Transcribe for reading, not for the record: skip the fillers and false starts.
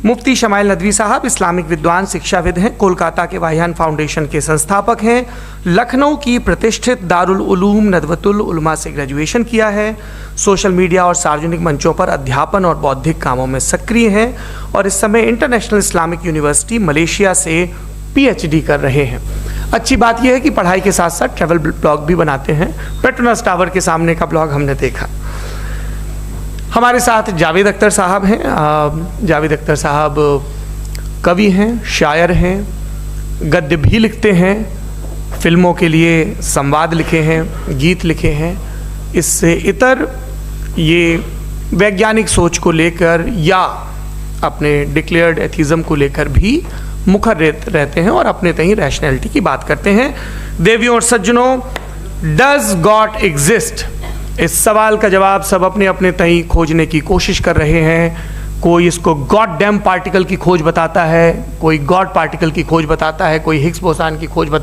मुफ्ती smile Nadvi साहब Islamic विद्वान, शिक्षाविद हैं, कोलकाता के वाहियान फाउंडेशन के संस्थापक हैं, लखनऊ की प्रतिष्ठित दारुल उलूम नदवतुल उलमा से ग्रेजुएशन किया है, सोशल मीडिया और सार्वजनिक मंचों पर अध्यापन और बौद्धिक कामों में सक्रिय हैं और इस समय इंटरनेशनल इस्लामिक यूनिवर्सिटी मलेशिया से PhD कर रहे हैं। अच्छी बात यह है कि पढ़ाई के साथ साथ ट्रैवल ब्लॉग भी बनाते हैं। पेट्रोनस टावर के सामने का ब्लॉग हमने देखा। हमारे साथ जावेद अख्तर साहब हैं। जावेद अख्तर साहब कवि हैं, शायर हैं, गद्य भी लिखते हैं, फिल्मों के लिए संवाद लिखे हैं, गीत लिखे हैं। इससे इतर ये वैज्ञानिक सोच को लेकर या अपने डिक्लेयर्ड एथिज्म को लेकर भी मुखर रहते हैं और अपने तहीं रैशनैलिटी की बात करते हैं। देवियों और सज्जनों, डज गॉड एग्जिस्ट? इस सवाल का जवाब सब अपने अपने तहीं खोजने की कोशिश कर रहे हैं। कोई इसको गॉड डैम पार्टिकल की खोज बताता है, कोई गॉड पार्टिकल की खोज बताता है, कोई हिग्स बोसान की खोज बताता है।